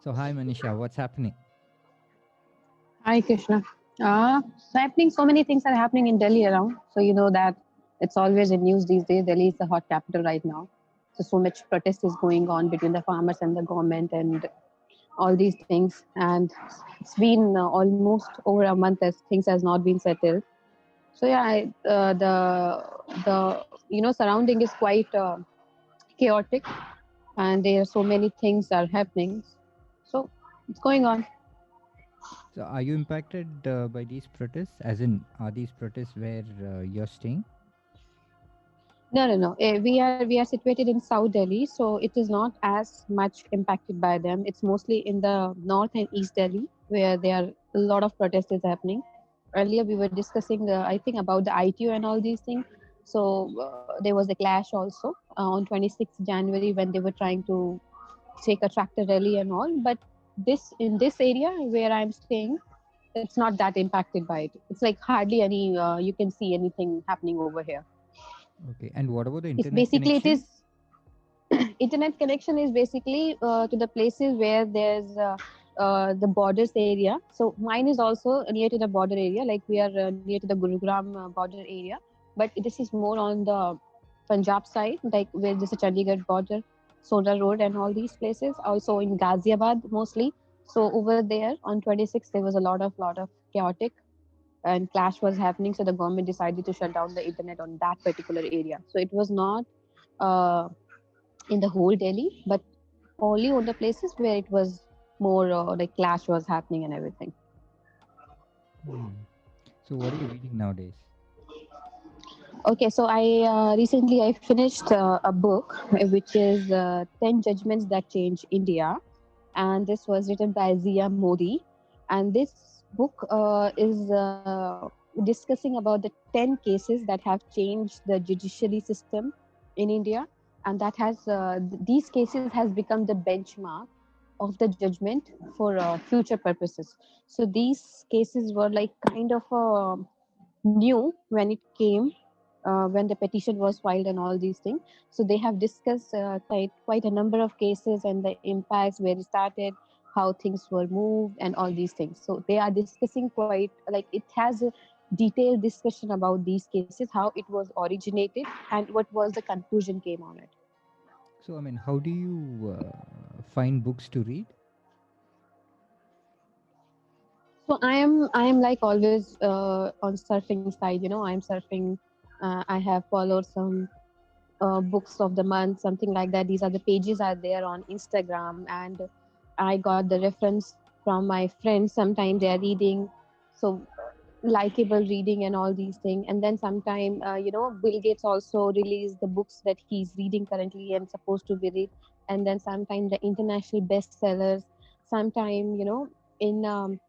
So, hi Manisha, what's happening? Hi, Krishna. Happening. So many things are happening in Delhi around. So you know that it's always in news these days. Delhi is the hot capital right now. So much protest is going on between the farmers and the government and all these things. And it's been almost over a month as things has not been settled. So yeah, the surrounding is quite chaotic, and there are so many things are happening. So it's going on. So, are you impacted by these protests? As in, are these protests where you're staying? No, no, no. We are situated in South Delhi, so it is not as much impacted by them. It's mostly in the North and East Delhi where there are a lot of protests is happening. Earlier, we were discussing, I think, about the ITU and all these things. So there was a clash also on 26th January when they were trying to take a tractor rally and all. But this in this area where I'm staying, it's not that impacted by it. It's like hardly any. You can see anything happening over here. Okay, and what about the It's internet basically it connection? is internet connection is basically to the places where there's the borders area. So mine is also near to the border area, like we are near to the Gurugram border area, but this is more on the Punjab side, like where there's a Chandigarh border, Soda Road and all these places, also in Ghaziabad mostly. So over there on 26th there was a lot of chaotic and clash was happening, so the government decided to shut down the internet on that particular area. So it was not uh, in the whole Delhi, but only on the places where it was more like clash was happening and everything. Hmm. So, what are you reading nowadays? Okay, so I finished a book which is 10 Judgments That Change India, and this was written by Zia Modi. And this book is discussing about the 10 cases that have changed the judiciary system in India, and that has these cases has become the benchmark of the judgment for future purposes. So these cases were like kind of new when it came, when the petition was filed and all these things. So they have discussed quite a number of cases and the impacts, where it started, how things were moved, and all these things. So they are discussing quite like it has a detailed discussion about these cases, how it was originated, and what was the conclusion came on it. So, I mean, how do you find books to read? So I am like always on surfing side. I'm surfing. I have followed some books of the month, something like that. These are the pages are there on Instagram, and I got the reference from my friends. Sometimes they are reading, so likable reading and all these things. And then sometime, Bill Gates also released the books that he's reading currently and supposed to be read. And then sometimes the international bestsellers. Sometime, in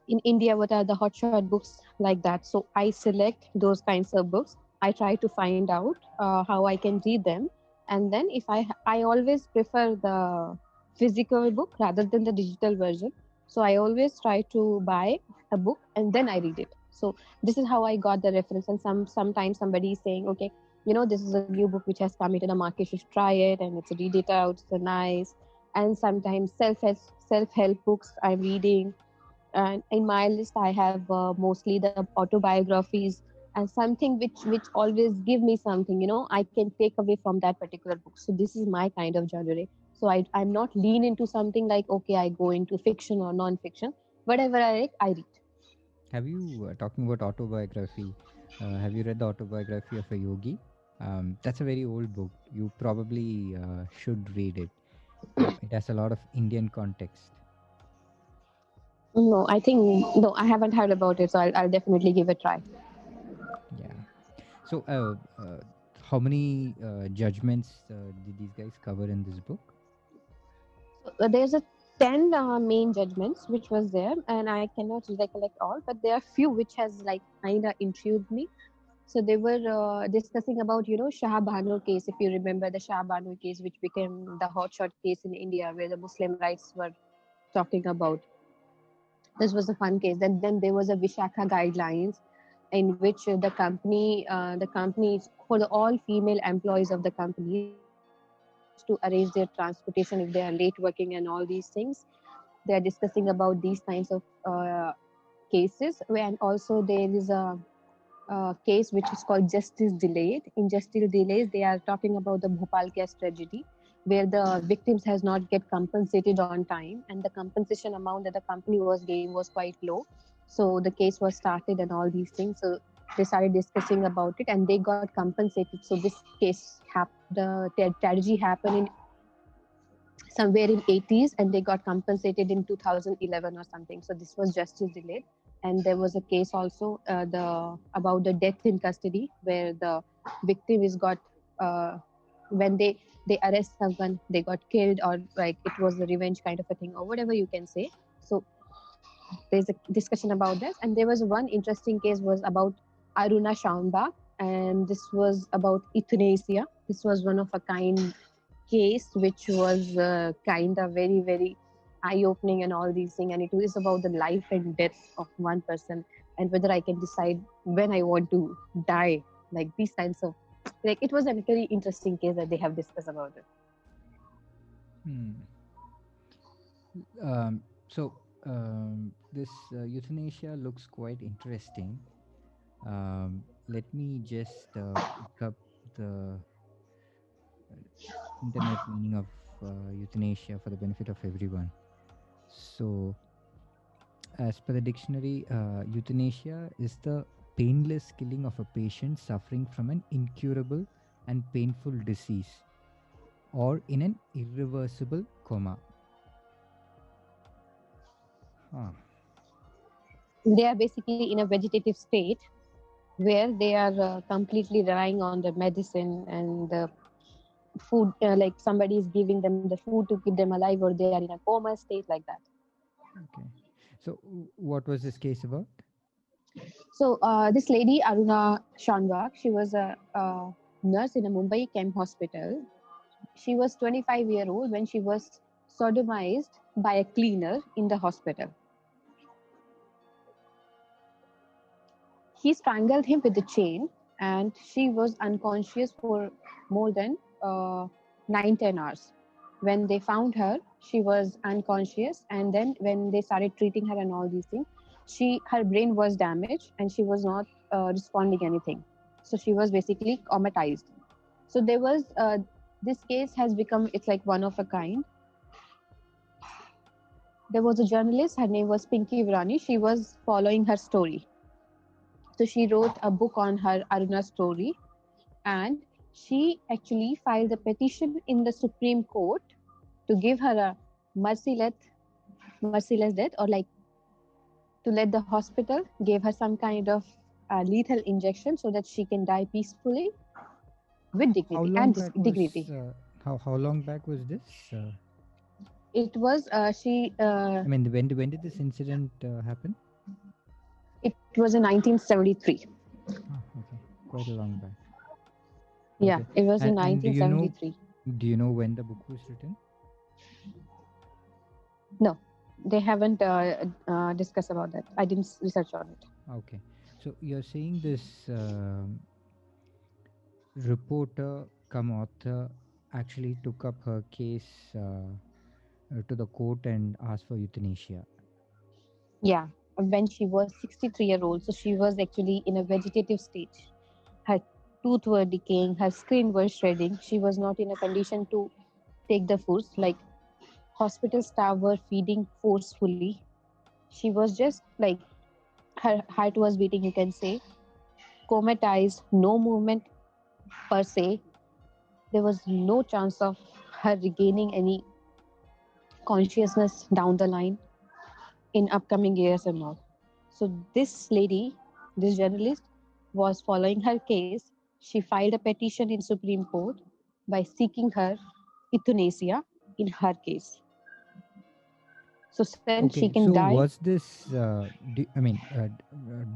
in India, what are the hotshot books like that? So I select those kinds of books. I try to find out how I can read them, and then if I always prefer the physical book rather than the digital version. So I always try to buy a book and then I read it. So this is how I got the reference. And sometimes somebody is saying, okay, this is a new book which has come into the market. You should try it, and it's read it out. It's nice. And sometimes self help books I'm reading, and in my list I have mostly the autobiographies and something which always give me something I can take away from that particular book. So this is my kind of genre. So I'm not lean into something like, okay, I go into fiction or non-fiction. Whatever I like, I read. Have you, talking about autobiography, have you read the autobiography of a yogi? That's a very old book. You probably should read it. It has a lot of Indian context. No, I think no, I haven't heard about it, so I'll definitely give it a try. Yeah. So, how many judgments did these guys cover in this book? So there's a 10 main judgments which was there, and I cannot recollect all, but there are few which has like kind of intrigued me. So they were discussing about Shah Banu case. If you remember the Shah Banu case, which became the hotshot case in India, where the Muslim rights were talking about. This was a fun case. Then there was a Vishakha guidelines, in which the company for the all female employees of the company, they have to to arrange their transportation if they are late working and all these things. They are discussing about these kinds of cases. And also there is a case which is called Justice Delayed. In Justice Delays, they are talking about the Bhopal gas tragedy, where the victims has not get compensated on time, and the compensation amount that the company was giving was quite low. So the case was started and all these things. So they started discussing about it, and they got compensated. So this case, the tragedy happened in somewhere in 80s, and they got compensated in 2011 or something. So this was justice delayed. And there was a case also, the about the death in custody, where the victim is got when they arrest someone, they got killed, or like it was a revenge kind of a thing, or whatever you can say. So there's a discussion about this. And there was one interesting case was about Aruna Shaunbag, and this was about euthanasia. This was one of a kind case which was kind of very very eye-opening and all these things, and it is about the life and death of one person, and whether I can decide when I want to die, like these kinds of, like it was a very interesting case that they have discussed about it. This euthanasia looks quite interesting. Let me just look up the internet meaning of euthanasia for the benefit of everyone. So, as per the dictionary, euthanasia is the painless killing of a patient suffering from an incurable and painful disease or in an irreversible coma. They are basically in a vegetative state where they are completely relying on the medicine and the food, like somebody is giving them the food to keep them alive, or they are in a coma state like that. Okay. So, what was this case about? So this lady Aruna Shanwag, she was a nurse in a Mumbai Camp hospital. She was 25-year-old when she was sodomized by a cleaner in the hospital. He strangled him with a chain, and she was unconscious for more than 9-10 hours. When they found her, she was unconscious, and then when they started treating her and all these things, her brain was damaged and she was not responding anything. So she was basically traumatized. So there was this case has become, it's like one of a kind. There was a journalist, her name was Pinky Virani. She was following her story. So she wrote a book on her Aruna story, and she actually filed a petition in the Supreme Court to give her a merciless death, or like to let the hospital give her some kind of lethal injection so that she can die peacefully with dignity and dignity. How long back was this? It was she. I mean, when did this incident happen? It was in 1973. Okay, quite a long back. Yeah, okay. It was in 1973. Do you know when the book was written? No, they haven't discussed about that. I didn't research on it. Okay, so you're saying this reporter come author actually took up her case to the court and asked for euthanasia. Yeah, when she was 63-year-old, so she was actually in a vegetative stage. Her tooth were decaying, her skin was shredding. She was not in a condition to take the foods. Like hospital staff were feeding forcefully. She was just like, her heart was beating, you can say, comatized, no movement per se. There was no chance of her regaining any consciousness down the line in upcoming years and all. So this lady, this journalist, was following her case. She filed a petition in Supreme Court by seeking her euthanasia in her case. So then she can die. Was this? Do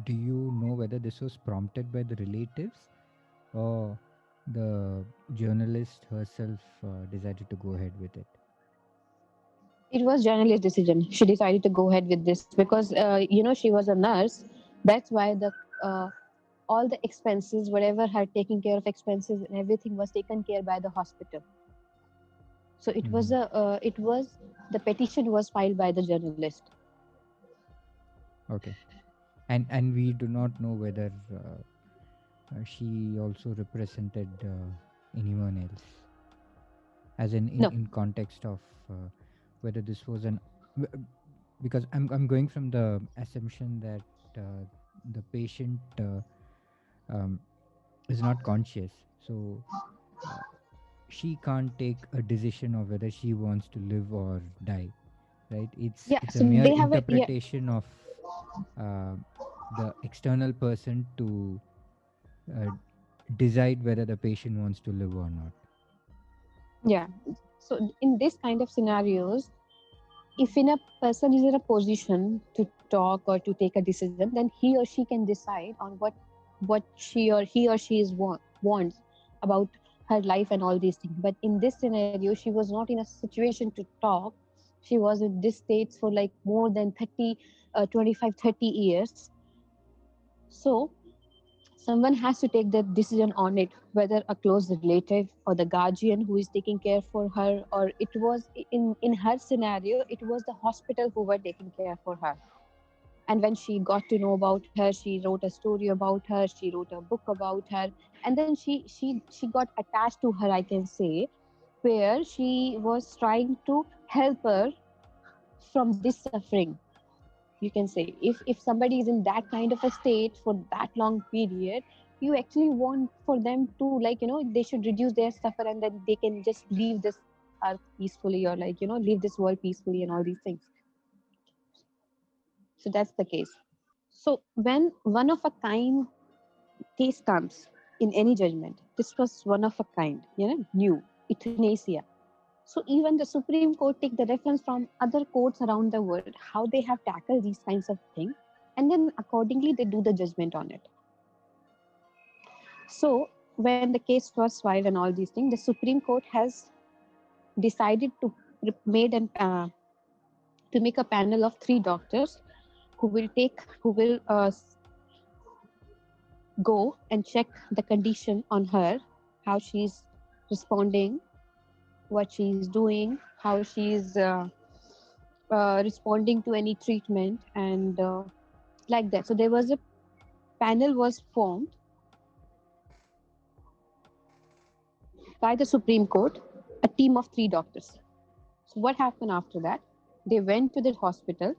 you know whether this was prompted by the relatives, or the journalist herself decided to go ahead with it? It was journalist's decision. She decided to go ahead with this because she was a nurse. That's why the all the expenses, whatever her taking care of expenses and everything, was taken care by the hospital. So it was the petition was filed by the journalist. Okay. And we do not know whether she also represented anyone else, as No. in context of whether this was an w- because I'm going from the assumption that the patient um, is not conscious, so uh, she can't take a decision of whether she wants to live or die, right? Yeah. It's a So mere they have a, yeah. interpretation of uh, the external person to uh, decide whether the patient wants to live or not. Yeah. So in this kind of scenarios, if in a person is in a position to talk or to take a decision, then he or she can decide on what he or she wants about her life and all these things. But in this scenario, she was not in a situation to talk. She was in this state for like more than 30 25 30 years. So someone has to take the decision on it, whether a close relative or the guardian who is taking care for her, or it was in her scenario it was the hospital who were taking care for her. And when she got to know about her, she wrote a story about her, she wrote a book about her. And then she got attached to her, I can say, where she was trying to help her from this suffering. You can say if somebody is in that kind of a state for that long period, you actually want for them to, like, they should reduce their suffer, and then they can just leave this earth peacefully, or, like, leave this world peacefully and all these things. So that's the case. So when one of a kind case comes in any judgment, this was one of a kind, new euthanasia. So even the Supreme Court take the reference from other courts around the world, how they have tackled these kinds of things, and then accordingly they do the judgment on it. So when the case was filed and all these things, the Supreme Court has decided to made an to make a panel of 3 doctors who will go and check the condition on her, how she's responding, what she's doing, how she's responding to any treatment, and like that. So there was a panel was formed by the Supreme Court, a team of 3 doctors. So what happened after that? They went to the hospital.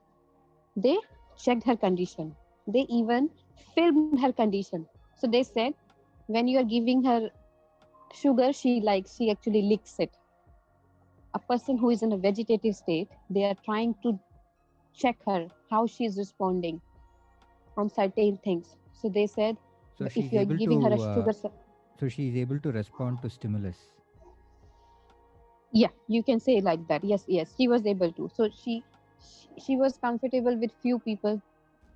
They checked her condition. They even filmed her condition. So they said, when you are giving her sugar, she actually licks it. A person who is in a vegetative state, they are trying to check her how she is responding on certain things. So they said, So if she's you are able giving her a to sugar, she's able to respond to stimulus. yeah, you can say like that. Yes, yes, she was able to. So she was comfortable with few people.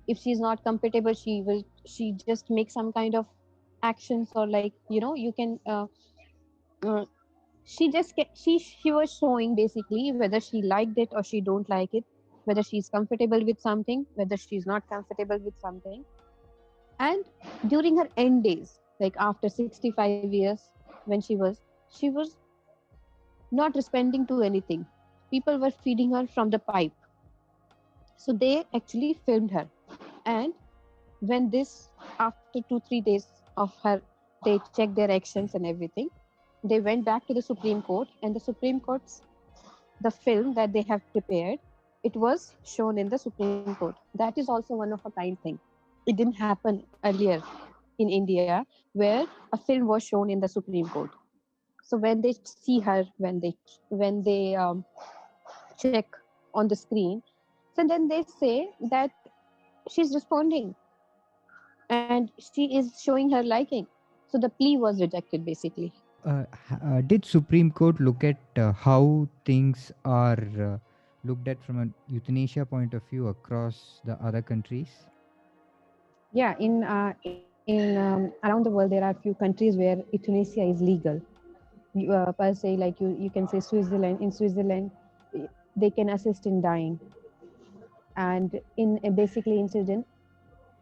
If she's not comfortable, she just make some kind of actions, or, like, you can uh, she was showing basically whether she liked it or she don't like it, whether she's comfortable with something, whether she's not comfortable with something. And during her end days, like after 65 years, when she was not responding to anything. People were feeding her from the pipe. So they actually filmed her. And when this, after 2-3 days of her, they checked their actions and everything, they went back to the Supreme Court, and the Supreme Court's the film that they have prepared, it was shown in the Supreme Court. That is also one of a kind thing. It didn't happen earlier in India, where a film was shown in the Supreme Court. So when they see her, when they check on the screen, so then they say that she's responding and she is showing her liking. So the plea was rejected basically. Did Supreme Court look at how things are looked at from a euthanasia point of view across the other countries? Yeah, in around the world there are few countries where euthanasia is legal. Per se, like you can say Switzerland. In Switzerland, they can assist in dying, and in basically in Sweden,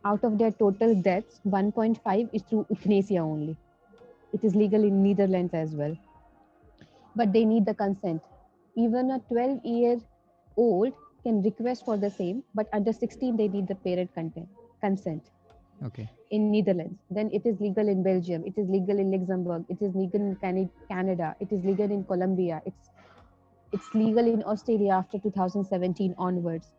out of their total deaths, 1.5 is through euthanasia only. It is legal in Netherlands as well, but they need the consent. Even a 12-year-old can request for the same, but under 16 they need the parent consent. Okay. In Netherlands, then it is legal in Belgium, it is legal in Luxembourg, it is legal in Canada, it is legal in Colombia, it's legal in Australia after 2017 onwards.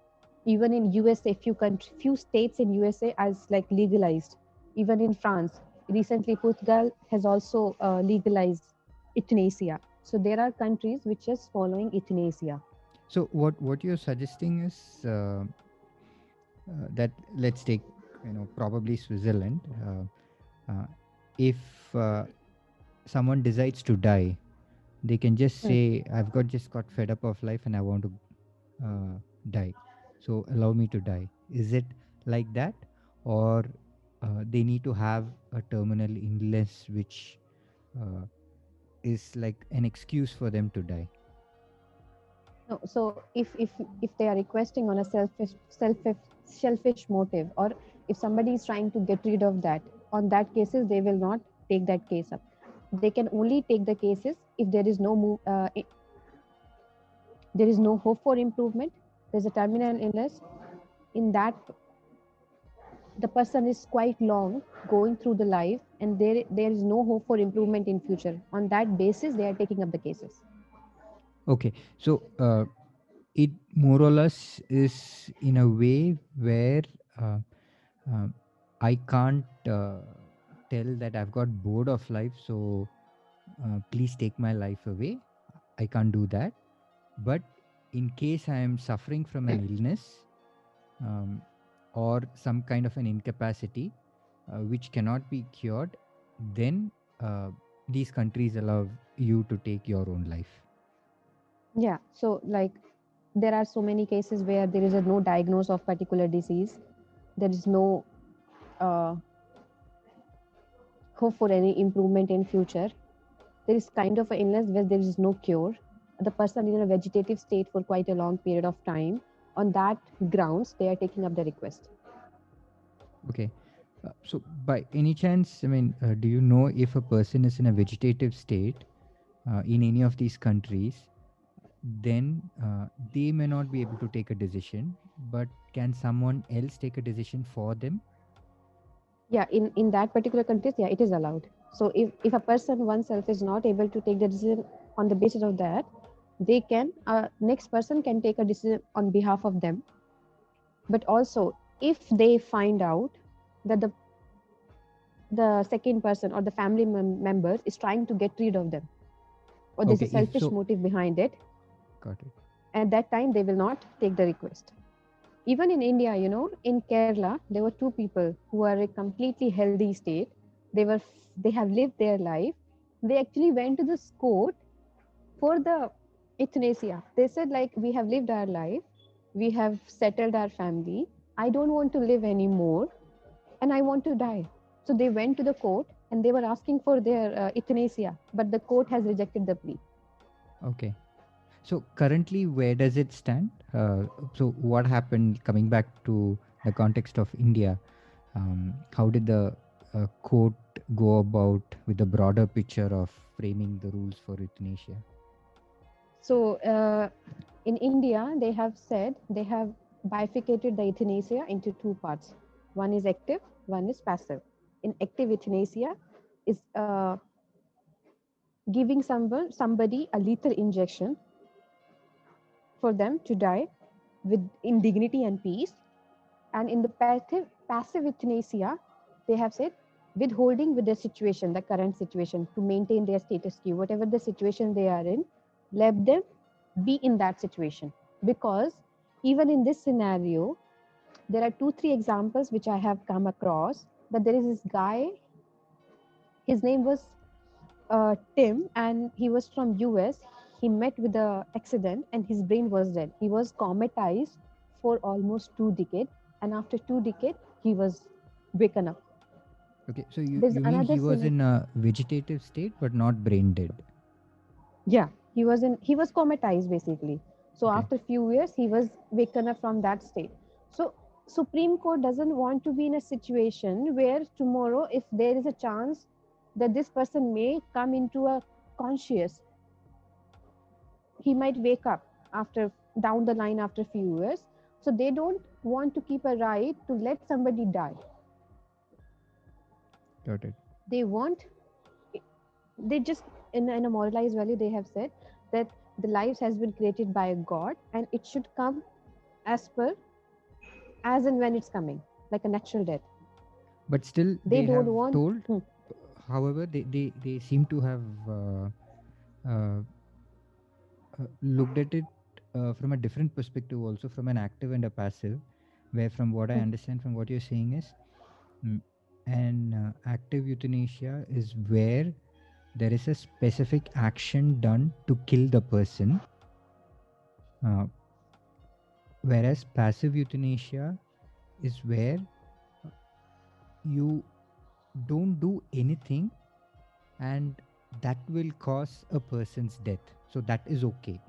Even in USA, few states in USA as like legalized. Even in France, recently Portugal has also legalized euthanasia. So there are countries which is following euthanasia. So what you're suggesting is that let's take, probably Switzerland. Uh, if someone decides to die, they can just Hmm. say, "I've just got fed up of life and I want to die. So allow me to die." Is it like that, or they need to have a terminal illness which uh, is like an excuse for them to die? No, so if they are requesting on a selfish motive, or if somebody is trying to get rid of that, on that cases they will not take that case up. They can only take the cases if there is there is no hope for improvement. There's a terminal illness in that the person is quite long going through the life, and there is no hope for improvement in future. On that basis, they are taking up the cases. Okay, so it more or less is in a way where uh, um, I can't tell that I've got bored of life, so please take my life away. I can't do that. But in case I am suffering from an illness, um, or some kind of an incapacity which cannot be cured, then these countries allow you to take your own life. Yeah. So like there are so many cases where there is a no diagnosis of particular disease. There is no uh, hope for any improvement in future. There is kind of an illness where there is no cure. The person is in a vegetative state for quite a long period of time. On that grounds, they are taking up the request. Okay. So, by any chance, I mean, do you know if a person is in a vegetative state in any of these countries, then they may not be able to take a decision, but can someone else take a decision for them? Yeah, in that particular countries, yeah, it is allowed. So if a person oneself is not able to take the decision on the basis of that, they can next person can take a decision on behalf of them. But also if they find out that the second person or the family members is trying to get rid of them, or there's Okay, a if selfish so, motive behind it, got it. at that time they will not take the request. Even in India, in Kerala, there were two people who are a completely healthy state. They have lived their life. They actually went to this court for the euthanasia. They said like, we have lived our life, we have settled our family, I don't want to live anymore, and I want to die. So they went to the court and they were asking for their euthanasia, but the court has rejected the plea. Okay. So currently, where does it stand? So what happened? Coming back to the context of India, how did the court go about with the broader picture of framing the rules for euthanasia? So in India, they have said they have bifurcated the euthanasia into two parts. One is active, one is passive. In active euthanasia is giving somebody a lethal injection for them to die with in dignity and peace. And in the passive euthanasia, they have said withholding with the situation, the current situation, to maintain their status quo, whatever the situation they are in, let them be in that situation. Because even in this scenario, there are 2-3 examples which I have come across, that there is this guy, his name was Tim, and he was from US. He met with a accident and his brain was dead. He was comatized for almost 2 decades, and after 2 decades, he was waken up. Okay, so you, There's you mean another he was scenario. in a vegetative state but not brain dead? Yeah, he was comatized basically. So Okay. after few years, he was waken up from that state. So Supreme Court doesn't want to be in a situation where tomorrow, if there is a chance that this person may come into a conscious, he might wake up after down the line after a few years. So they don't want to keep a right to let somebody die. Got it. They want, they just, in a moralized value, they have said that the lives has been created by a God and it should come as per, as and when it's coming, like a natural death. But still, They they don't have want. told. However, they seem to have uh, looked at it from a different perspective, also from an active and a passive. Where, from what I understand, from what you're saying, is an active euthanasia is where there is a specific action done to kill the person, uh, whereas passive euthanasia is where you don't do anything and that will cause a person's death, so that is okay.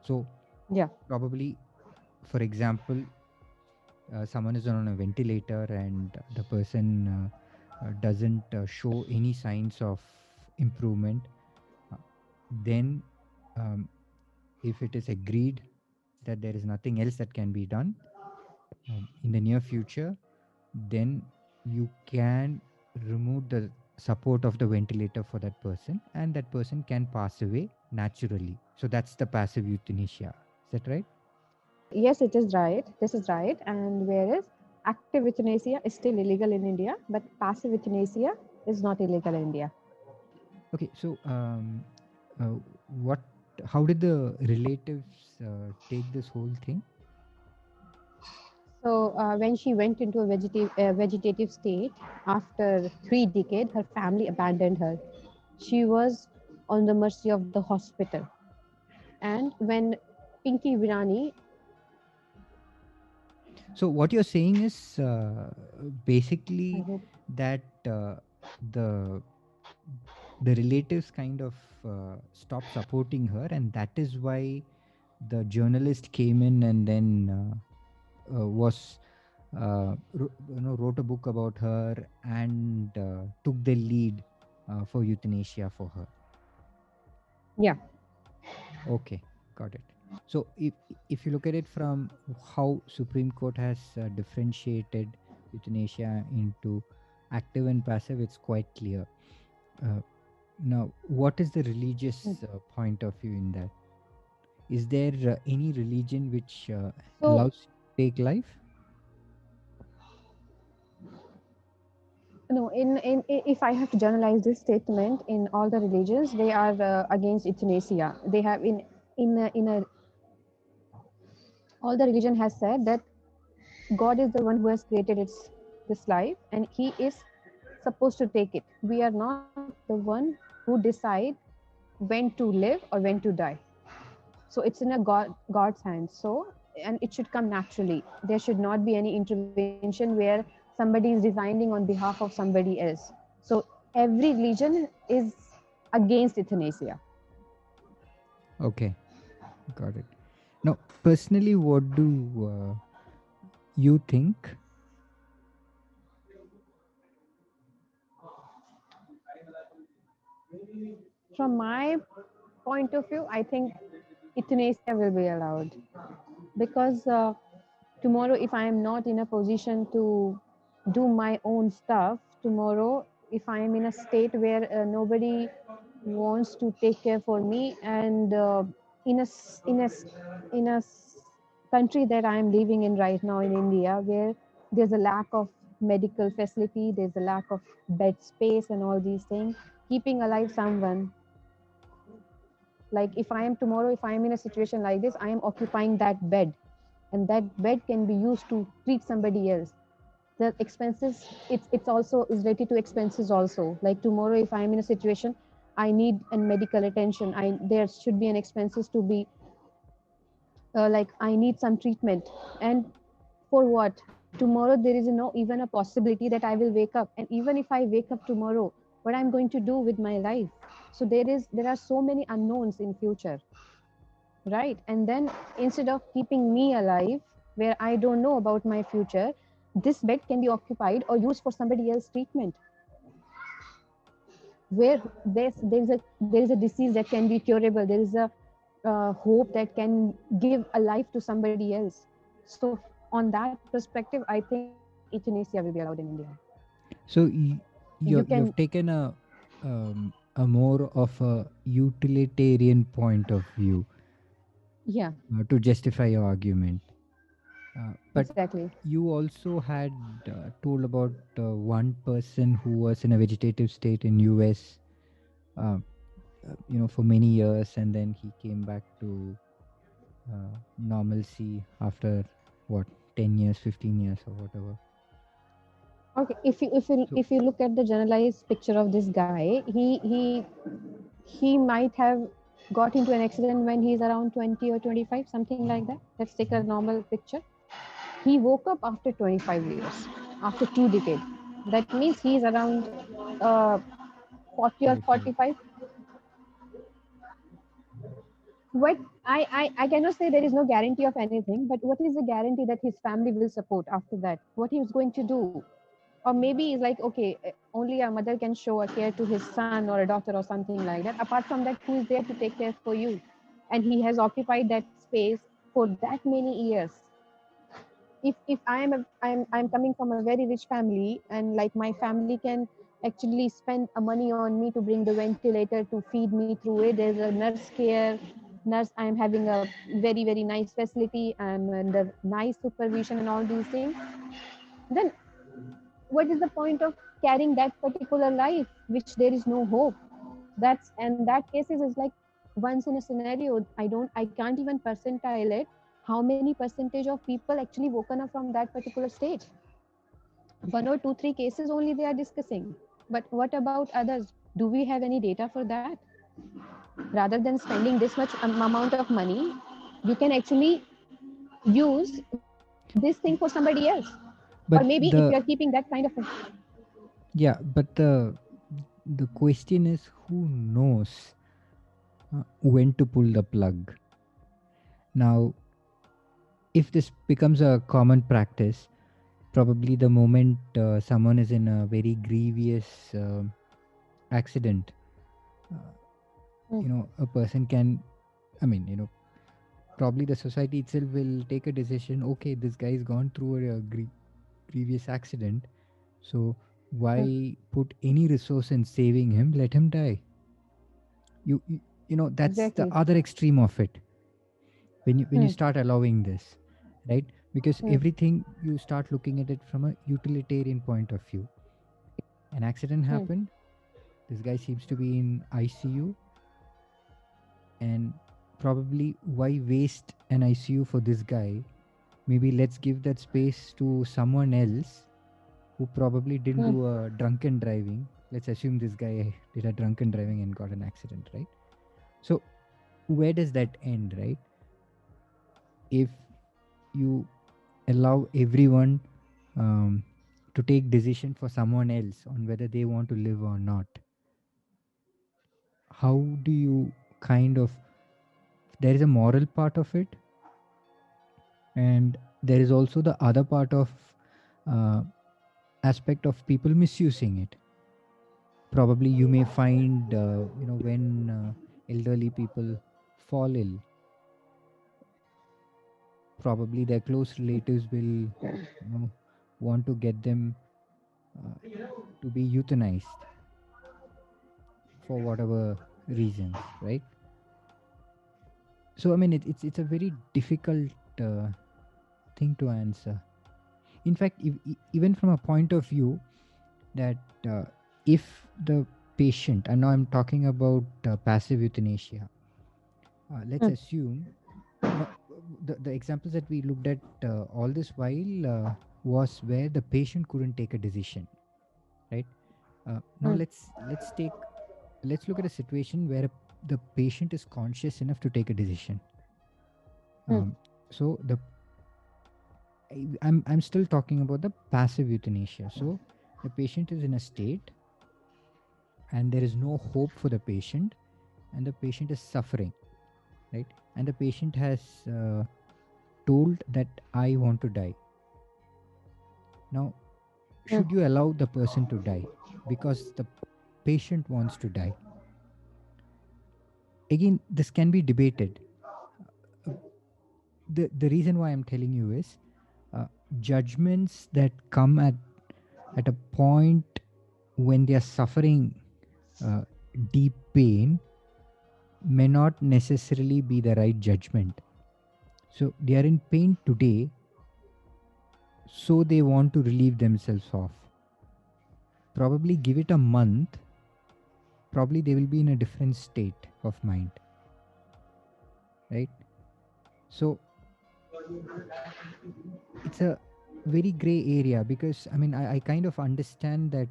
So Yeah. probably, for example, someone is on a ventilator and the person doesn't show any signs of improvement, uh, then um, if it is agreed that there is nothing else that can be done in the near future, then you can remove the support of the ventilator for that person and that person can pass away naturally. So that's the passive euthanasia. Is that right? Yes, it is right. This is right. And whereas active euthanasia is still illegal in India, but passive euthanasia is not illegal in India. Okay, so what? How did the relatives take this whole thing? So when she went into a vegetative state after 3 decades, her family abandoned her. She was on the mercy of the hospital. And when Pinky Virani, So what you're saying is I basically hope, that the the relatives kind of stopped supporting her, and that is why the journalist came in and then wrote a book about her and took the lead for euthanasia for her. yeah. Okay, got it. So if you look at it from how Supreme Court has differentiated euthanasia into active and passive, it's quite clear. Uh, Now, what is the religious point of view in that? Is there any religion which So allows you to take life? no, if I have to generalize this statement, in all the religions, they are against euthanasia. They have in a all the religion has said that God is the one who has created this life, and He is supposed to take it. We are not the one who decide when to live or when to die. So it's in a God's hands. So, and it should come naturally. There should not be any intervention where somebody is designing on behalf of somebody else. So every religion is against euthanasia. Okay, got it. Now, personally, what do you think? From my point of view, I think euthanasia will be allowed because tomorrow, if I am not in a position to do my own stuff, tomorrow, if I am in a state where nobody wants to take care for me, and in a s- in a s- in a s- country that I am living in right now in India, where there's a lack of medical facility, there's a lack of bed space, and all these things, keeping alive someone, like if I am tomorrow, if I am in a situation like this, I am occupying that bed, and that bed can be used to treat somebody else. The expenses, it's also is related to expenses also. Like tomorrow, if I am in a situation, I need a medical attention, I there should be an expenses to be like I need some treatment. And for what? Tomorrow there is no even a possibility that I will wake up, and even if I wake up tomorrow, what I'm going to do with my life? So there are so many unknowns in future, right? And then instead of keeping me alive where I don't know about my future, this bed can be occupied or used for somebody else's treatment, where there is a disease that can be curable, there is a hope that can give a life to somebody else. So on that perspective, I think euthanasia will be allowed in India. So You you've can, taken a more of a utilitarian point of view yeah, to justify your argument. But exactly. you also had told about one person who was in a vegetative state in US, uh, for many years, and then he came back to normalcy after what, 10 years, 15 years, or whatever. Okay, So if you look at the generalized picture of this guy, he might have got into an accident when he's around 20 or 25, something like that. Let's take a Mhm. normal picture. He woke up after 25 years, after 2 decades. That means he's around uh, 40 or 45. 45. What I cannot say there is no guarantee of anything, but what is the guarantee that his family will support after that? What he was going to do? Or maybe it's like, okay, only a mother can show a care to his son or a daughter or something like that. Apart from that, who is there to take care for you? And he has occupied that space for that many years. If I'm coming from a very rich family, and like my family can actually spend a money on me to bring the ventilator to feed me through it, there's a nurse care, nurse, I'm having a very nice facility, I'm under nice supervision and all these things, then what is the point of carrying that particular life which there is no hope? That's, and that cases is like once in a scenario. I can't even percentile it, how many percentage of people actually woken up from that particular stage. One or two three cases only they are discussing, but what about others? Do we have any data for that? Rather than spending this much amount of money, you can actually use this thing for somebody else. Or But maybe if you are keeping that kind of a, but the question is, who knows when to pull the plug? Now, if this becomes a common practice, probably the moment someone is in a very grievous accident, uh, a person can, I mean, probably the society itself will take a decision. Okay, this guy's gone through a grievous accident, so why put any resource in saving him? Let him die. That's the exactly. other extreme of it. When you start allowing this, right? Because Hmm. everything, you start looking at it from a utilitarian point of view. An accident Hmm. happened, this guy seems to be in ICU, and probably why waste an ICU for this guy? Maybe let's give that space to someone else who probably didn't Hmm. do a drunken driving. Let's assume this guy did a drunken driving and got an accident, right? So where does that end, right? If you allow everyone um, to take decision for someone else on whether they want to live or not, how do you kind of, there is a moral part of it, and there is also the other part of uh, aspect of people misusing it. Probably you may find when elderly people fall ill, probably their close relatives will want to get them uh, to be euthanized for whatever reasons, right? So I mean, it's a very difficult thing to answer. In fact, even from a point of view that if the patient, and now I'm talking about passive euthanasia, let's Hmm. assume, now the examples that we looked at all this while was where the patient couldn't take a decision, right? Now Hmm. let's look at a situation where the patient is conscious enough to take a decision. Hmm. So I'm still talking about the passive euthanasia. So the patient is in a state, and there is no hope for the patient, and the patient is suffering, right? And the patient has told that I want to die. Now, Hmm. should you allow the person to die because the patient wants to die? Again, this can be debated. the reason why I'm telling you is judgments that come at a point when they are suffering uh, deep pain may not necessarily be the right judgment. So they are in pain today, so they want to relieve themselves off. Probably give it a month, probably they will be in a different state of mind, right? So it's a very gray area, because I mean I kind of understand that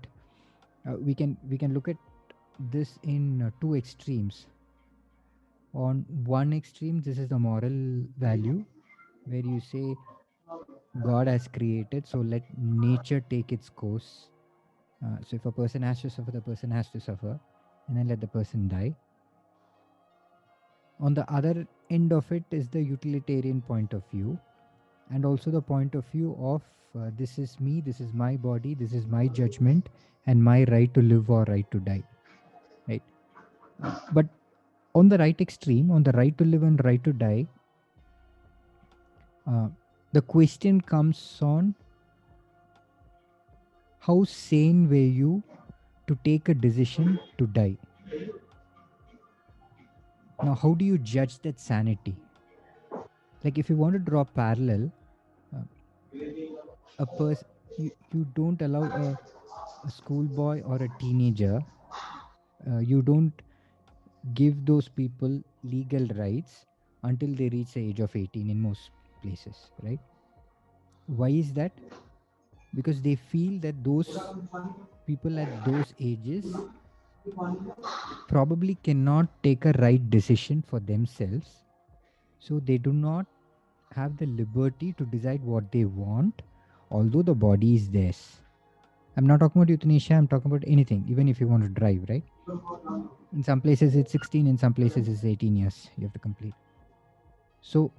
we can look at this in two extremes. On one extreme, this is the moral value, where you say God has created, so let nature take its course. So if a person has to suffer, the person has to suffer, and then let the person die. On the other end of it is the utilitarian point of view, and also the point of view of this is me, this is my body, this is my judgment, and my right to live or right to die, right? But on the right extreme, on the right to live and right to die, the question comes on how sane were you to take a decision to die? Now, how do you judge that sanity? Like, if you want to draw parallel, uh, a person, you don't allow a schoolboy or a teenager, you don't give those people legal rights until they reach the age of 18 in most places, right? Why is that? Because they feel that those people at those ages probably cannot take a right decision for themselves, so they do not have the liberty to decide what they want, although the body is theirs. I'm not talking about euthanasia, I'm talking about anything, even if you want to drive, right? In some places it's 16, in some places it's 18 years you have to complete. So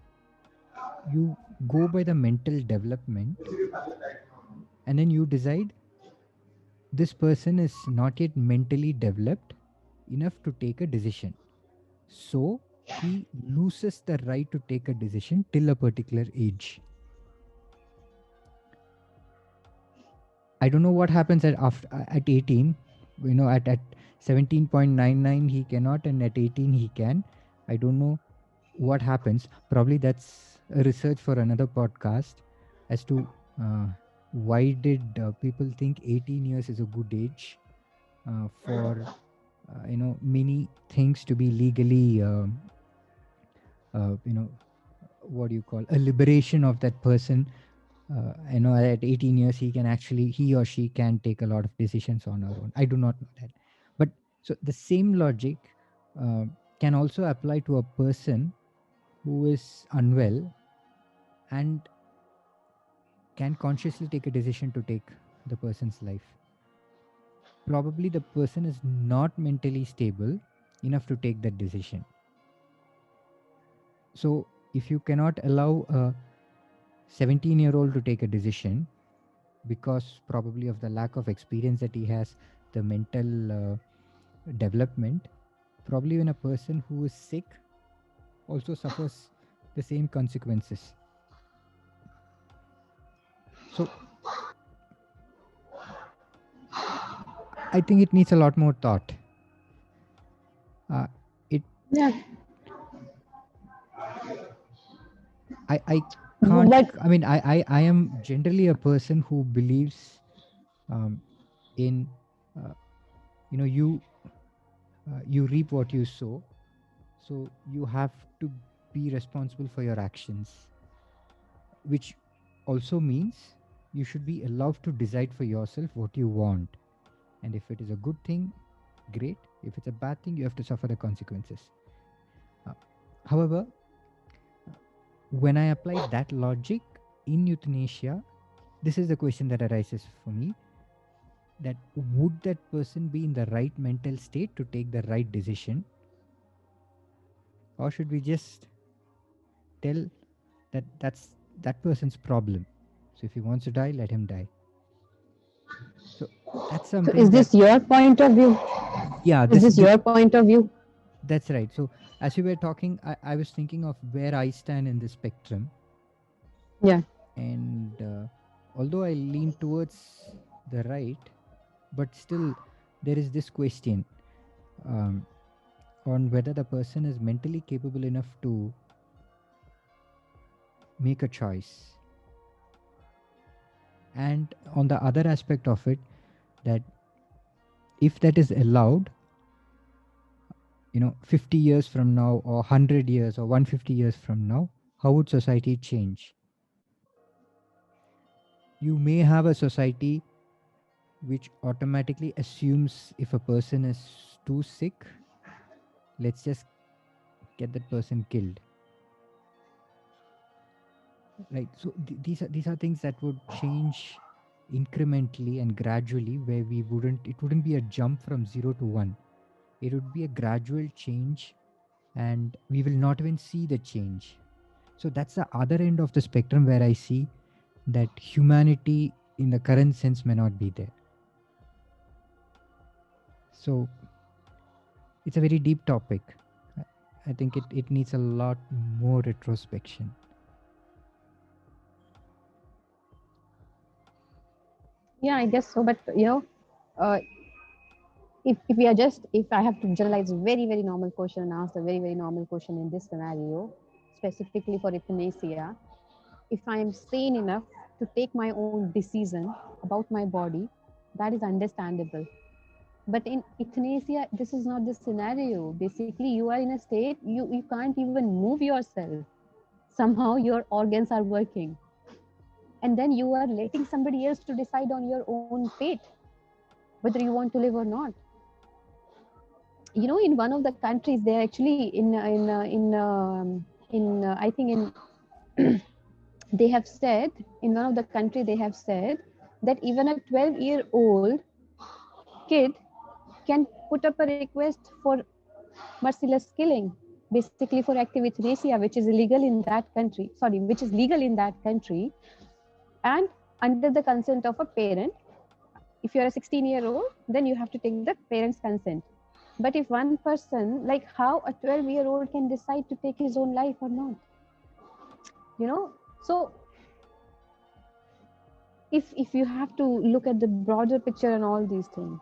you go by the mental development, and then you decide this person is not yet mentally developed enough to take a decision. So he loses the right to take a decision till a particular age. I don't know what happens at 18. You know, at 17.99 he cannot, and at 18 he can. I don't know what happens. Probably that's a research for another podcast as to why did people think 18 years is a good age for many things to be legally what do you call, a liberation of that person. At 18 years he or she can take a lot of decisions on her own. I do not know that, but so the same logic uh, can also apply to a person who is unwell and can consciously take a decision to take the person's life. Probably the person is not mentally stable enough to take that decision. So if you cannot allow a 17-year-old to take a decision because probably of the lack of experience that he has, the mental development, probably when a person who is sick also suffers the same consequences. So I think it needs a lot more thought. Yeah. I can't. But I mean, I am generally a person who believes in you reap what you sow, so you have to be responsible for your actions, which also means you should be allowed to decide for yourself what you want, and if it is a good thing, great. If it's a bad thing, you have to suffer the consequences. However, when I apply that logic in euthanasia, this is the question that arises for me, that would that person be in the right mental state to take the right decision, or should we just tell that that's that person's problem? So if he wants to die, let him die. So that's so something is that, this your point of view? yeah, Is this your point of view? that's right. So as we were talking, I was thinking of where I stand in the spectrum. Yeah. And although I lean towards the right, but still there is this question um, on whether the person is mentally capable enough to make a choice. And on the other aspect of it, that if that is allowed, 50 years from now, or 100 years, or 150 years from now, how would society change? You may have a society which automatically assumes if a person is too sick, let's just get that person killed. Right. So these are things that would change incrementally and gradually, where it wouldn't be a jump from 0 to 1. It would be a gradual change, and we will not even see the change. So that's the other end of the spectrum, where I see that humanity in the current sense may not be there. So it's a very deep topic. I I think it needs a lot more retrospection. Yeah, I guess so. But uh, if we are just, if I have to generalize a very very normal question and ask a very very normal question in this scenario, specifically for euthanasia, if I am sane enough to take my own decision about my body, that is understandable. But in euthanasia, this is not the scenario. Basically, you are in a state, you can't even move yourself. Somehow your organs are working. And then you are letting somebody else to decide on your own fate, whether you want to live or not. In one of the countries, they actually I think they have said, in one of the country they have said that even a 12-year-old kid can put up a request for merciless killing, basically for active euthanasia, which is illegal in that country. Sorry, which is legal in that country, and under the consent of a parent. If you're a 16-year-old, then you have to take the parents' consent. But if one person, like how a 12-year-old can decide to take his own life or not, you know? So if you have to look at the broader picture and all these things,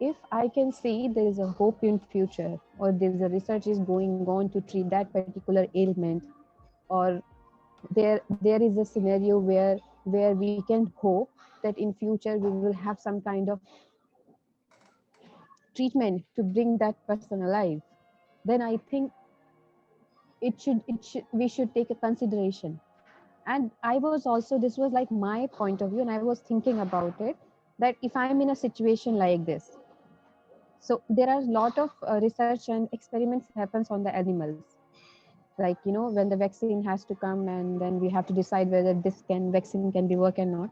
if I can see there is a hope in future, or there is a research is going on to treat that particular ailment, or there is a scenario where we can hope that in future we will have some kind of treatment to bring that person alive, then I think we should take a consideration. And I was also, this was like my point of view, and I was thinking about it, that if I'm in a situation like this, so there are a lot of research and experiments happens on the animals, like when the vaccine has to come, and then we have to decide whether this can vaccine can be work or not.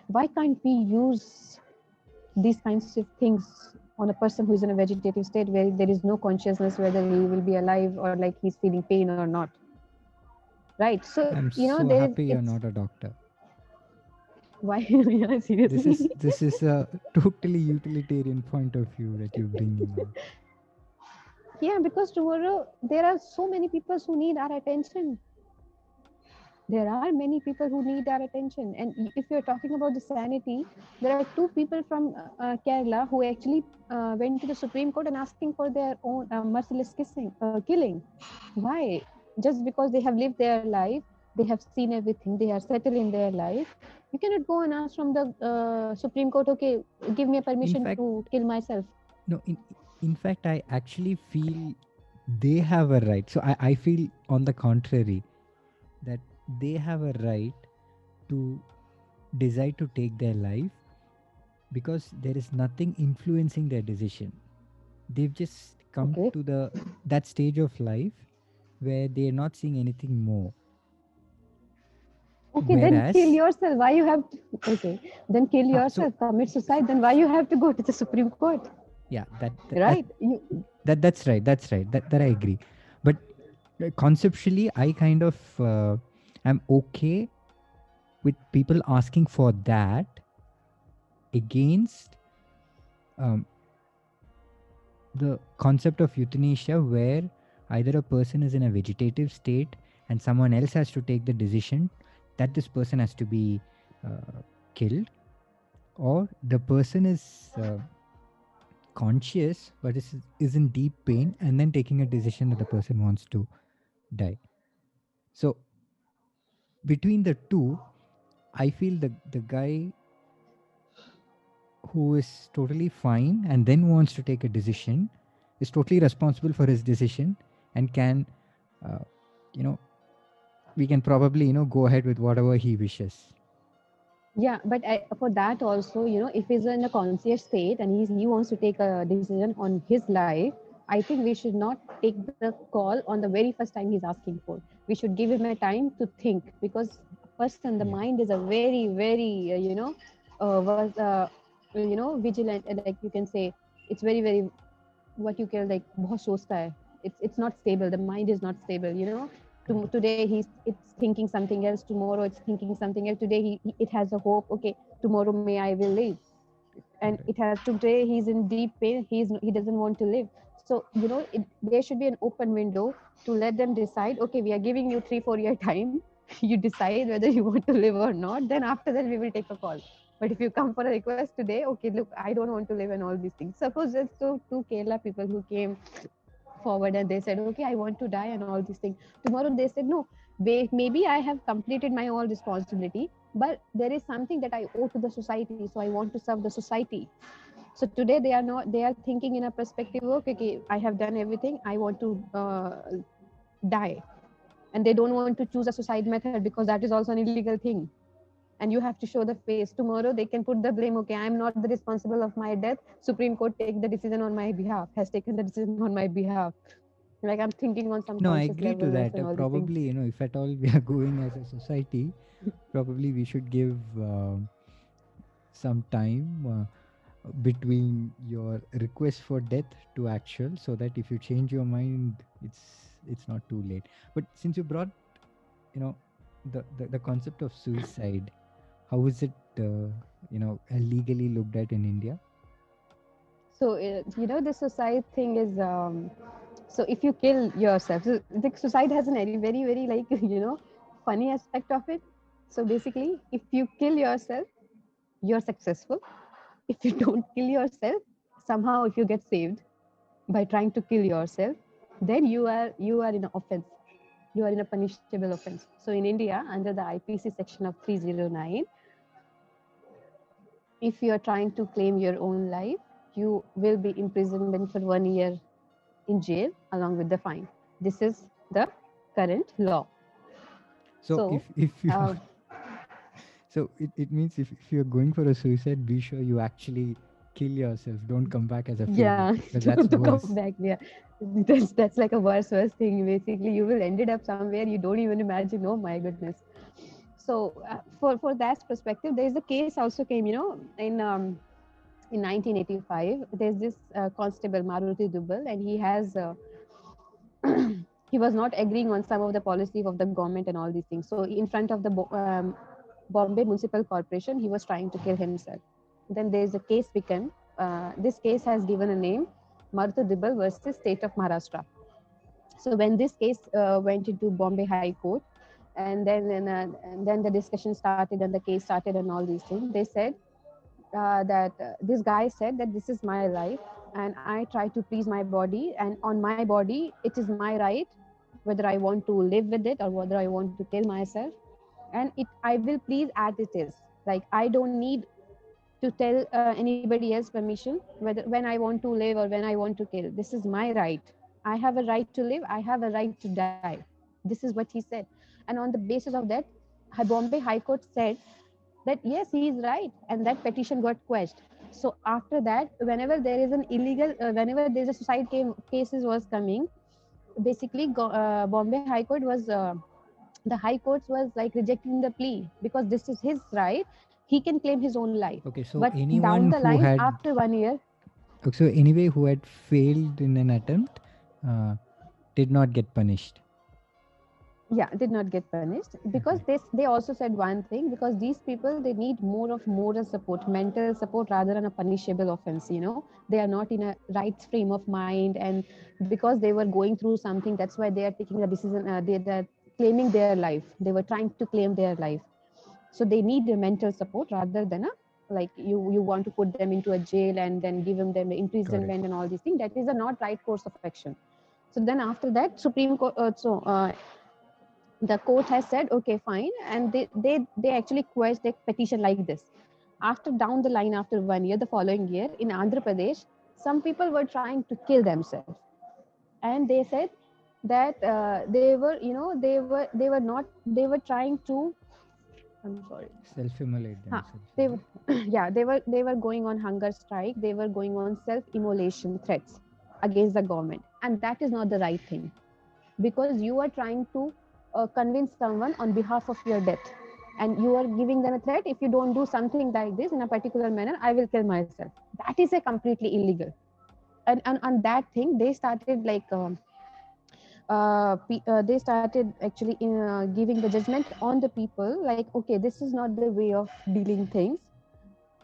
Why can't we use these kinds of things on a person who is in a vegetative state, where there is no consciousness whether he will be alive, or like he's feeling pain or not, right? So I'm so there is, happy you're it's not a doctor. why. Yeah, This is seriously. this is a totally utilitarian point of view that you're bringing out. Yeah, because tomorrow there are so many people who need our attention. There are many people who need our attention. And if you're talking about the sanity, there are two people from Kerala who actually went to the Supreme Court and asking for their own merciless killing. Why? Just because they have lived their life, they have seen everything, they are settled in their life. You cannot go and ask from the Supreme Court, okay, give me a In permission fact, to kill myself. no. In fact, I actually feel they have a right. So I feel on the contrary, that they have a right to decide to take their life, because there is nothing influencing their decision. They've just come Okay. to the that stage of life where they're not seeing anything more. Okay, then kill Whereas, yourself. Why you have to, okay, then kill so yourself, commit suicide, then why you have to go to the Supreme Court? yeah, Right? You, that's right. That's right. That I agree. But conceptually, I kind of am okay with people asking for that against um, the concept of euthanasia, where either a person is in a vegetative state and someone else has to take the decision that this person has to be killed, or the person is conscious but is in deep pain and then taking a decision that the person wants to die. So between the two, I feel the guy who is totally fine and then wants to take a decision is totally responsible for his decision and can, uh, you know, we can probably, go ahead with whatever he wishes. Yeah, but for that also, if he's in a conscious state and he wants to take a decision on his life, I think we should not take the call on the very first time he's asking for. We should give him a time to think, because person, the Yeah. mind is a very, very, was, vigilant. Like you can say, it's very, very, what you call like बहुत सोचता है. It's not stable. The mind is not stable. Correct. Today it's thinking something else. Tomorrow it's thinking something else. Today it has a hope. Okay, tomorrow may I will live, and Correct. it has today he's in deep pain. He doesn't want to live. So there should be an open window to let them decide. Okay, we are giving you 3-4 year time. You decide whether you want to live or not. Then after that we will take a call. But if you come for a request today, okay, look, I don't want to live and all these things. Suppose there's two Kerala people who came forward and they said, okay, I want to die and all these things. Tomorrow they said, no, maybe I have completed my all responsibility, but there is something that I owe to the society, so I want to serve the society. So today they are thinking in a perspective, okay, I have done everything, I want to die. And they don't want to choose a suicide method because that is also an illegal thing. And you have to show the face. Tomorrow they can put the blame, okay, I'm not the responsible of my death, Supreme Court take the decision on my behalf, has taken the decision on my behalf. Like I'm thinking on some No, I conscious agree to levels that. and all these things. Probably, if at all we are going as a society, probably we should give some time between your request for death to actual, so that if you change your mind, it's not too late. But since you brought, the concept of suicide, how is it, legally looked at in India? So the suicide thing is, so if you kill yourself, so the suicide has a very very like funny aspect of it. So basically, if you kill yourself, you're successful. If you don't kill yourself, somehow if you get saved by trying to kill yourself, then you are in an offense. You are in a punishable offense. So in India, under the IPC section of 309, if you are trying to claim your own life, you will be imprisonment for 1 year in jail along with the fine. This is the current law. So So, if you uh, so it means if you're going for a suicide, be sure you actually kill yourself. Don't come back as a failure, yeah, because that's to come worse. back, yeah, that's like a worst thing. Basically, you will ended up somewhere you don't even imagine. Oh my goodness. So for that perspective, there is a case also came, in 1985. There's this constable Maruti Dubal, and he has he was not agreeing on some of the policy of the government and all these things. So in front of the Bombay Municipal Corporation, he was trying to kill himself. Then there is a case become. This case has given a name, Maruti Dubal versus State of Maharashtra. So when this case went into Bombay High Court, and then the discussion started and the case started and all these things, they said that this guy said that this is my life and I try to please my body, and on my body it is my right whether I want to live with it or whether I want to kill myself, and it I will please as it is. Like I don't need to tell anybody else permission whether when I want to live or when I want to kill. This is my right. I have a right to live, I have a right to die. This is what he said. And on the basis of that, Bombay High Court said that yes, he is right, and that petition got quashed. So after that, whenever there is an illegal whenever there's a suicide cases was coming, basically Bombay High Court was the high courts was like rejecting the plea because this is his right, he can claim his own life. Okay, so But down anyone the who line had after 1 year, okay, so anyway who had failed in an attempt uh, did not get punished. yeah, did not get punished because Okay. they also said one thing, because these people they need more of moral support, mental support rather than a punishable offense. They are not in a right frame of mind, and because they were going through something, that's why they are taking the decision, they are claiming their life. They were trying to claim their life. So they need a mental support rather than a like you want to put them into a jail and then give them imprisonment and all these things. That is a not right course of action. So then after that, Supreme Court, the court has said, okay, fine, and they actually quashed the petition like this. After down the line, after 1 year, the following year in Andhra Pradesh, some people were trying to kill themselves, and they said that they were trying to. I'm sorry. Self-immolate themselves. They were, yeah, they were going on hunger strike. They were going on self-immolation threats against the government, and that is not the right thing, because you are trying to convince someone on behalf of your death, and you are giving them a threat. If you don't do something like this in a particular manner, I will kill myself. That is a completely illegal. And on that thing, they started like. They started actually giving the judgment on the people like, okay, this is not the way of dealing things.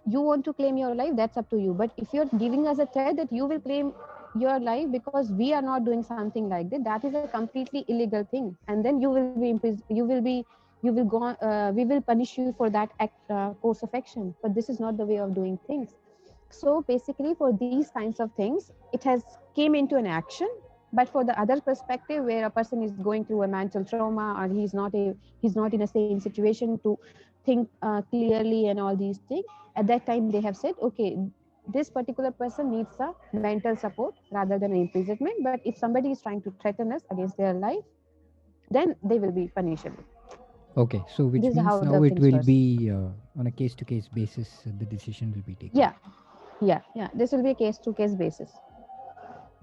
You want to claim your life, that's up to you, but if you're giving us a threat that you will claim your life because we are not doing something like that is a completely illegal thing, and then you will be imprisoned, you will go on, we will punish you for that course of action. But this is not the way of doing things. So basically for these kinds of things, it has came into an action. But for the other perspective, where a person is going through a mental trauma, or he's not in a same situation to think clearly and all these things, at that time they have said, okay, this particular person needs a mental support rather than imprisonment. But if somebody is trying to threaten us against their life, then they will be punishable. Okay, so which This is means how now the it things will work. be on a case-to-case basis, the decision will be taken. Yeah. This will be a case-to-case basis.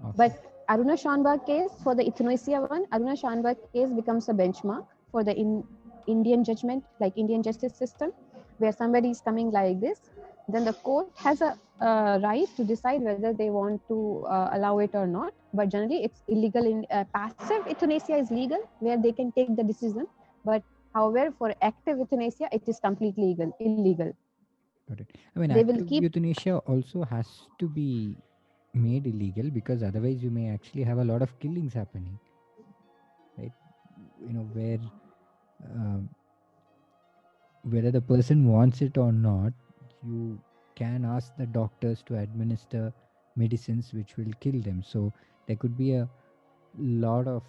Okay. But Aruna Shanbhag case, for the euthanasia one, Aruna Shanbhag case becomes a benchmark for the Indian judgment, like Indian justice system, where somebody is coming like this, then the court has a right to decide whether they want to allow it or not. But generally, it's illegal. In passive euthanasia is legal, where they can take the decision. But however, for active euthanasia, it is completely illegal. Got it. I mean, They will active keep. euthanasia also has to be made illegal, because otherwise you may actually have a lot of killings happening, right? Where whether the person wants it or not, you can ask the doctors to administer medicines which will kill them. So there could be a lot of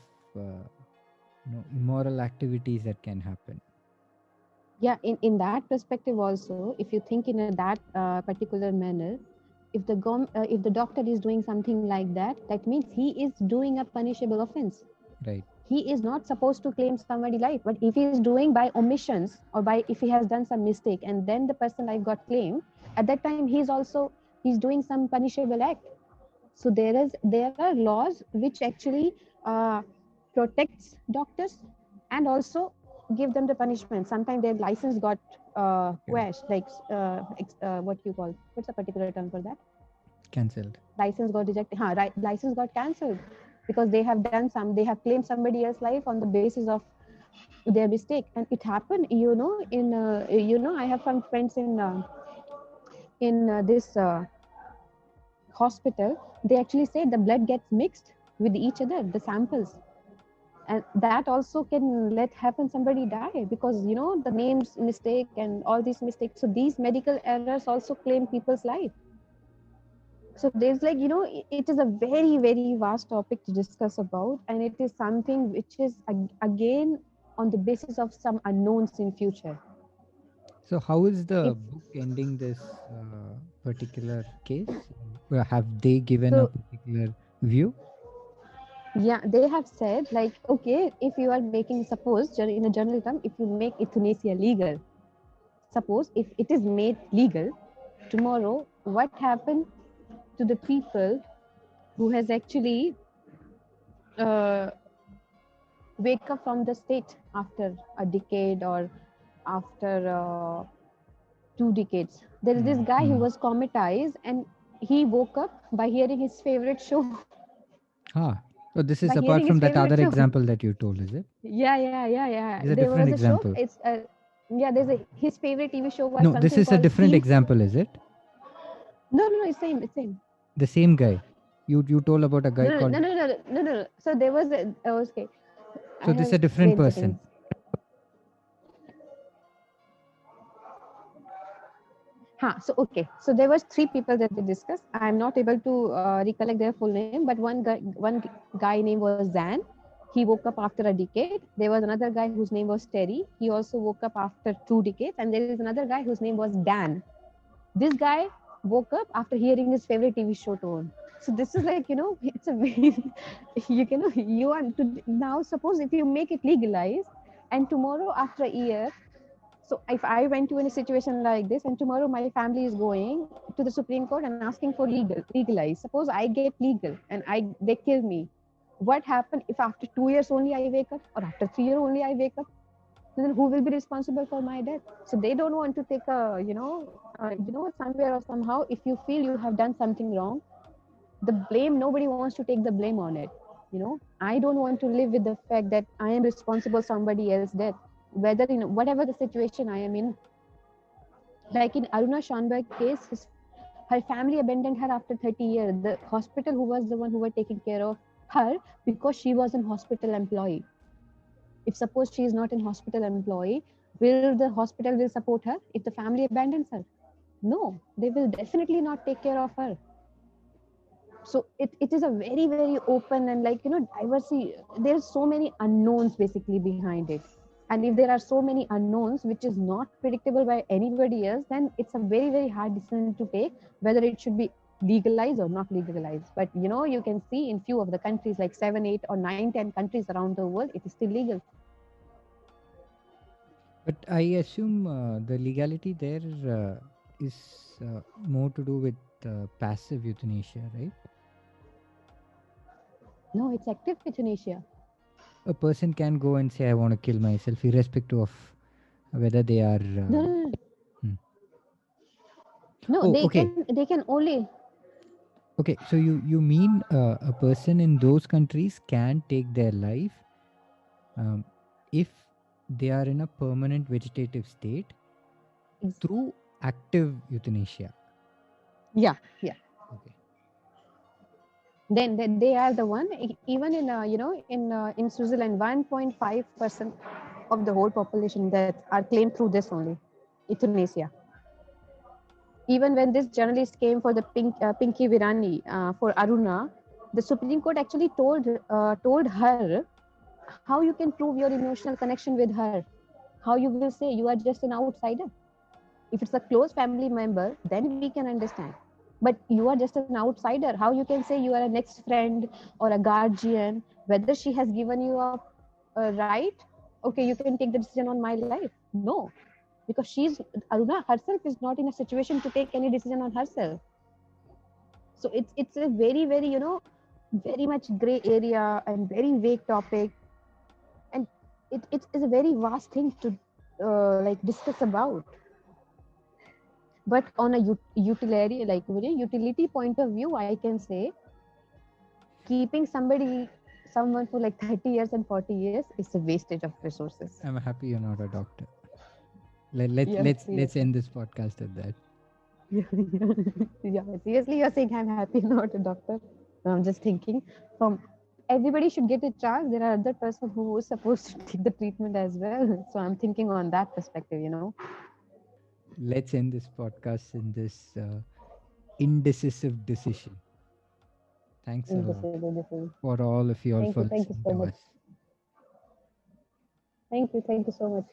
immoral activities that can happen. Yeah, in that perspective also, if you think in that particular manner, if the doctor is doing something like that, that means he is doing a punishable offense. Right. He is not supposed to claim somebody life, but if he is doing by omissions, or by if he has done some mistake and then the person life got claimed, at that time he's doing some punishable act. So there are laws which actually protects doctors and also give them the punishment. Sometimes their license got quashed, like what you call, what's a particular term for that? Cancelled. License got rejected. Right, license got cancelled because they have claimed somebody else's life on the basis of their mistake. And it happened, I have some friends in this hospital. They actually say the blood gets mixed with each other, the samples, and that also can let happen somebody die, because the names mistake and all these mistakes. So these medical errors also claim people's life. So there's like, it is a very, very vast topic to discuss about, and it is something which is again on the basis of some unknowns in future. So how is the If book ending this particular case? Have they given a so, particular view? yeah, they have said like, okay, if you are making, suppose in a general term, if you make euthanasia legal, suppose if it is made legal tomorrow, what happened to the people who has actually uh, wake up from the state after a decade or after 2 decades? There is this guy who was comatized and he woke up by hearing his favorite show. So this By is hearing apart his from that favorite other show. example that you told, is it? Yeah. This is a There was different a show. example. It's his favorite TV show was No, this something is a called different Theme. example, is it? No, it's same. It's same. The same guy. You told about a guy No. called. So there was okay. So I this is have a different read the person. things. So okay. So there was three people that they discussed. I'm not able to recollect their full name, but one guy name was Zan. He woke up after a decade. There was another guy whose name was Terry. He also woke up after 2 decades, and there is another guy whose name was Dan. This guy woke up after hearing his favorite TV show tone. So this is like, it's a very, you are to now suppose if you make it legalized, and tomorrow after a year, so if I went to any situation like this, and tomorrow my family is going to the Supreme Court and asking for legalize. Suppose I get legal and they kill me. What happened if after 2 years only I wake up, or after 3 years only I wake up? Then who will be responsible for my death? So they don't want to take a, somewhere or somehow, if you feel you have done something wrong, the blame, nobody wants to take the blame on it. I don't want to live with the fact that I am responsible somebody else's death, whether in whatever the situation I am in. Like in Aruna Shanberg case, her family abandoned her after 30 years. The hospital who was the one who were taking care of her, because she was an hospital employee. If suppose she is not an hospital employee, will the hospital will support her if the family abandons her? No, they will definitely not take care of her. So it is a very, very open and, like, diversity. There's so many unknowns basically behind it. And if there are so many unknowns which is not predictable by anybody else, then it's a very, very hard decision to take whether it should be legalized or not legalized. But you can see in few of the countries, like 7, 8, or 9, 10 countries around the world, it is still legal. But I assume the legality there is more to do with passive euthanasia, right? No, it's active euthanasia. A person can go and say, "I want to kill myself," irrespective of whether they are. No, no, no. Hmm. No, Oh, they okay, can only. okay. So you mean a person in those countries can take their life um, if they are in a permanent vegetative state through active euthanasia. Yeah, yeah. Okay. Then they are the one. Even in in Switzerland, 1.5% of the whole population deaths are claimed through this only, euthanasia. Even when this journalist came for the Pinky Virani for Aruna, the Supreme Court actually told her how you can prove your emotional connection with her. How you will say you are just an outsider? If it's a close family member, then we can understand. But you are just an outsider. How you can say you are a next friend or a guardian? Whether she has given you a right, okay, you can take the decision on my life. No, because Aruna herself is not in a situation to take any decision on herself. So it's a very, very, very much gray area and very vague topic, and it is a very vast thing to like discuss about. But on a utility, like utility point of view, I can say keeping someone for like 30 years and 40 years is a wastage of resources. I'm happy you're not a doctor. Let's Yeah, let's let's seriously. end this podcast at that. Yeah, seriously, you're saying I'm happy, not a doctor. No, I'm just thinking from everybody should get a chance. There are other person who is supposed to take the treatment as well. So I'm thinking on that perspective. Let's end this podcast in this indecisive decision. Thanks a lot This is. for all of you all for Thank you listening so to much. us. Thank you so much.